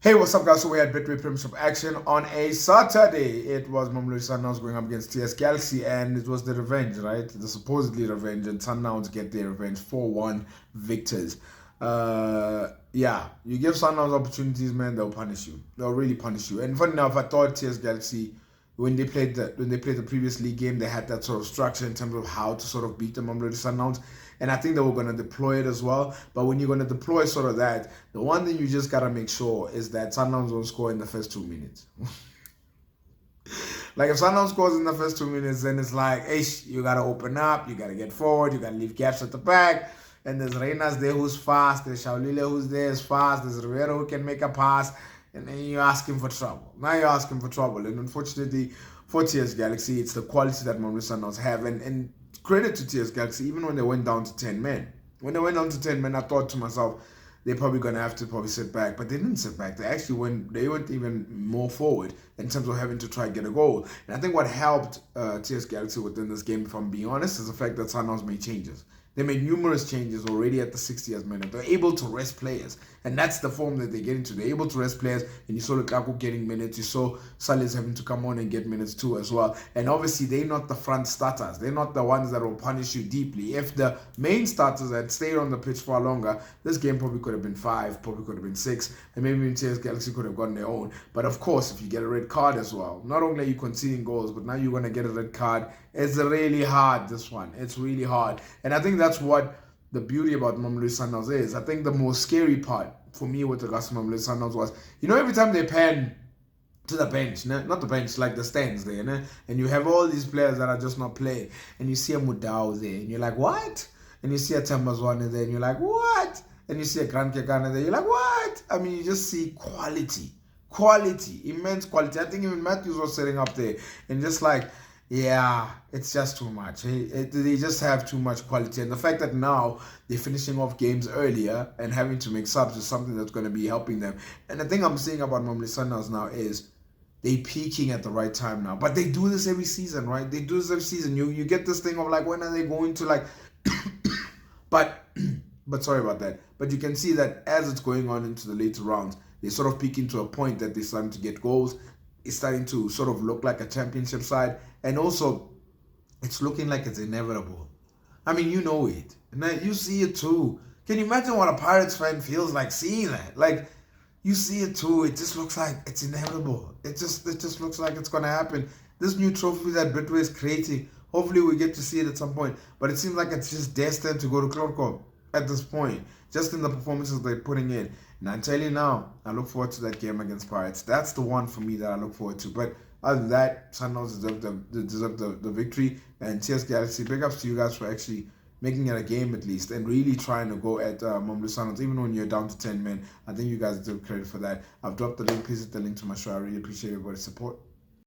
Hey, what's up, guys? So we had Betway Premiership action on a Saturday. It was Mamelodi Sundowns going up against TS Galaxy, and it was the revenge, right? The supposedly revenge, and Sundowns get their revenge 4-1 victors. Yeah, you give Sundowns opportunities, man, they'll punish you. They'll really punish you. And funny enough, I thought TS Galaxy when they played the previous league game, they had that sort of structure in terms of how to sort of beat the Mamelodi Sundowns, and I think they were going to deploy it as well. But when you're going to deploy sort of that, the one thing you just gotta make sure is that Sundowns don't score in the first 2 minutes. Like if Sundowns scores in the first 2 minutes, then it's like, hey, you gotta open up, you gotta get forward, you gotta leave gaps at the back. And there's Reynas there who's fast, there's Shaulile who's there is fast, there's Rivero who can make a pass, and then you ask him for trouble. Now you're asking for trouble. And unfortunately, for TS Galaxy, it's the quality that Mamelodi Sundowns have. And credit to TS Galaxy, even when they went down to 10 men. When they went down to 10 men, I thought to myself, they're probably gonna have to probably sit back, but they didn't sit back. They went even more forward in terms of having to try and get a goal. And I think what helped TS Galaxy within this game, if I'm being honest, is the fact that Sundowns made changes. They made numerous changes already at the 60th minute. They're able to rest players, and that's the form that they get into. They're able to rest players, and you saw Lukaku getting minutes. You saw Salih's having to come on and get minutes too as well. And obviously, they're not the front starters. They're not the ones that will punish you deeply. If the main starters had stayed on the pitch far longer, this game probably could have been 5, probably could have been 6, and maybe even TS Galaxy could have gotten their own. But of course, if you get a red card as well, not only are you conceding goals, but now you're going to get a red card. It's really hard, this one. It's really hard. And I think that's what the beauty about Mamelodi Sundowns is. I think the most scary part for me with regards to Mamelodi Sundowns was, every time they pan to the bench, not the bench, like the stands there, and you have all these players that are just not playing, and you see a Mudau there, and you're like, what? And you see a Tambazwane there, and you're like, what? And you see a Grand Kekana there, you're like, what? I mean, you just see quality, immense quality. I think even Matthews was sitting up there, and just like, yeah, it's just too much. They just have too much quality. And the fact that now they're finishing off games earlier and having to make subs is something that's going to be helping them. And the thing I'm seeing about Mamelodi Sundowns now is they peaking at the right time now. But they do this every season, right? They do this every season. You get this thing of like, when are they going to like... but but sorry about that. But you can see that as it's going on into the later rounds, they sort of peak into a point that they're starting to get goals. It's starting to sort of look like a championship side. And also, it's looking like it's inevitable. I mean, you know it. And you see it too. Can you imagine what a Pirates fan feels like seeing that? Like, you see it too. It just looks like it's inevitable. It just looks like it's going to happen. This new trophy that Betway is creating, hopefully we get to see it at some point. But it seems like it's just destined to go to Klorko at this point, just in the performances they're putting in. And I tell you now, I look forward to that game against Pirates. That's the one for me that I look forward to. But other than that, Sundowns deserve the victory. And TS Galaxy, big ups to you guys for actually making it a game at least and really trying to go at Mamelodi Sundowns, even when you're down to 10 men. I think you guys deserve credit for that. I've dropped the link. Please hit the link to my show. I really appreciate everybody's support.